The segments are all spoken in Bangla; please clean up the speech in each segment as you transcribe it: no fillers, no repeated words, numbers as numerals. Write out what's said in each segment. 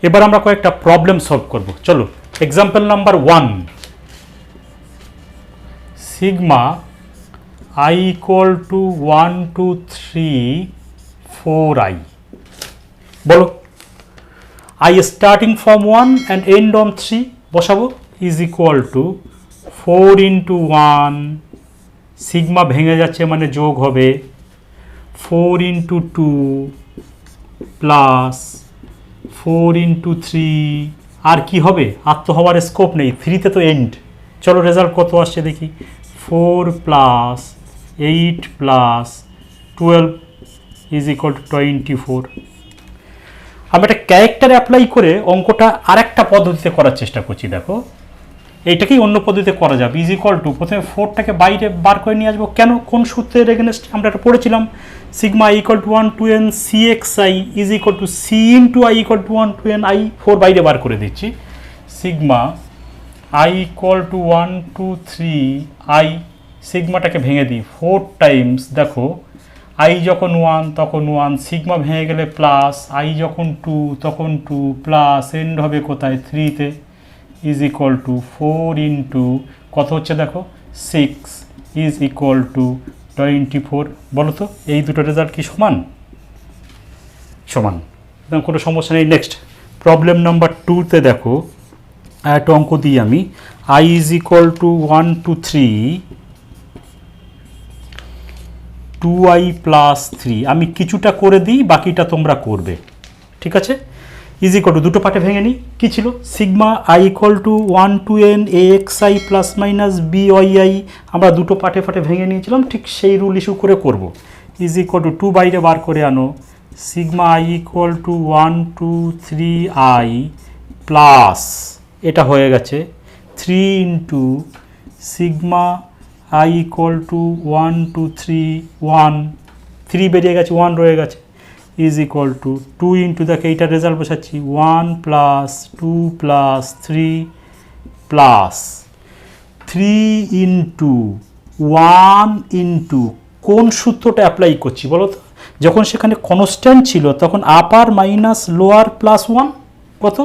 এবার আমরা কয়েকটা প্রবলেম সলভ করব। চলো, example number 1, sigma i equal to 1 2 3 4i। বলো, i starting from 1 and end on 3 বসাবো is equal to 4 into 1, sigma ভেঙে যাচ্ছে মানে যোগ হবে 4 into 2 প্লাস 4 into 3, আর কি হবে? আর তো হওয়ার স্কোপ নেই, 3তে তো এন্ড। চলো রেজাল্ট কত আসছে দেখি, 4 plus 8 plus 12 is equal two 24। আমি একটা ক্যারেক্টার অ্যাপ্লাই করে অঙ্কটা আরেকটা পদ্ধতিতে করার চেষ্টা করছি। দেখো, এইটাকেই অন্য পদ্ধতিতে করা যাবে। ইজ ইকুয়াল টু, প্রথমে 4টাকে বাইরে বার করে নিয়ে আসবো। কেন? কোন সূত্রের এগেনস্ট? আমরা এটা পড়েছিলাম, sigma i equal to 1 to n cxi is equal two c into i equal to 1 to n i। 4 বাইরে বার করে দিচ্ছি, sigma i equal to 1 2 3 i, সিগমাটাকে ভেঙে দিই 4 টাইমস। দেখো, i যখন 1 তখন 1, সিগমা ভেঙে গেলে প্লাস, i যখন 2 তখন 2 প্লাস, এন্ড হবে কোথায়? 3তে ইজ ইকুয়াল টু 4 ইন্টু কত হচ্ছে দেখো 6 ইজ ইকুয়াল টু 24। বলো তো এই দুটো রেজাল্ট কি সমান? সমান, কোনো সমস্যা নেই। নেক্সট প্রবলেম নাম্বার 2তে দেখো, একটা অঙ্ক দিই আমি, i is equal two 1 2 3 2i plus 3। আমি কিছুটা করে দিই, বাকিটা তোমরা করবে, ঠিক আছে? ইজ ইকুয়াল টু, দুটো পার্টে ভেঙে নিই। কী ছিল? Sigma i equal to 1 to n axi plus minus biyi, আমরা দুটো পার্টে ভেঙে নিয়েছিলাম, ঠিক সেই রুল ইস্যু করে করব। ইজ ইকুয়াল টু 2 বাইরে বার করে আনো, sigma i equal to 1 2 3i plus, এটা হয়ে গেছে 3 into sigma i equal to 1 2 3 1, 3 বেরিয়ে গেছে, 1 রয়ে গেছে, ইজ ইকুয়াল টু 2 ইন্টু, দেখে এইটার রেজাল্ট বসাচ্ছি 1 plus 2 plus 3 plus 3 into 1 into, কোন সূত্রটা অ্যাপ্লাই করছি বলো তো? যখন সেখানে কনস্ট্যান্ট ছিল তখন আপার মাইনাস লোয়ার প্লাস 1, কত?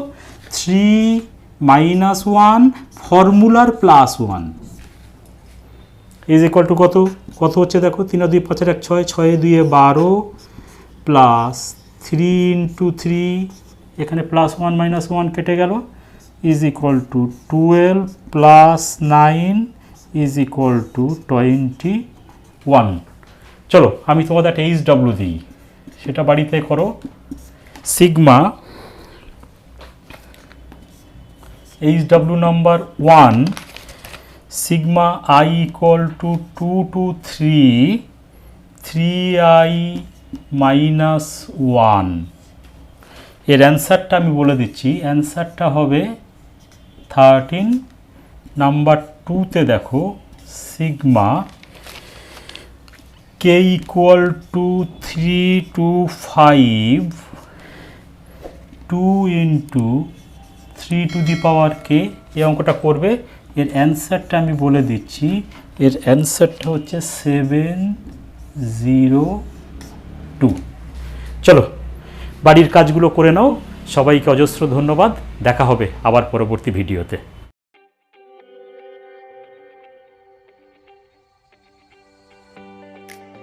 3 মাইনাস 1 ফর্মুলার প্লাস 1 ইজ ইকুয়াল টু কত? কত হচ্ছে দেখো, 3 2 5 1 6, 6 2 12 প্লাস 3 ইন্টু 3, এখানে প্লাস 1 মাইনাস 1 কেটে গেল, is equal two 12 plus 9 is equal two 21। চলো আমি তোমাদের একটা HW দিই, সেটা বাড়িতে করো। Sigma HW number 1, sigma i equal to 2 to 3 3i minus 1। এর অ্যান্সারটা আমি বলে দিচ্ছি, অ্যান্সারটা হবে 13। নাম্বার 2তে দেখো, sigma k equal to 3 to 5 2 into 3 to the power k, এই অঙ্কটা করবে। এর অ্যান্সারটা আমি বলে দিচ্ছি, এর অ্যান্সারটা হচ্ছে 702। চলো বাড়ির কাজগুলো করে নাও। সবাইকে অজস্র ধন্যবাদ, দেখা হবে আবার পরবর্তী ভিডিওতে।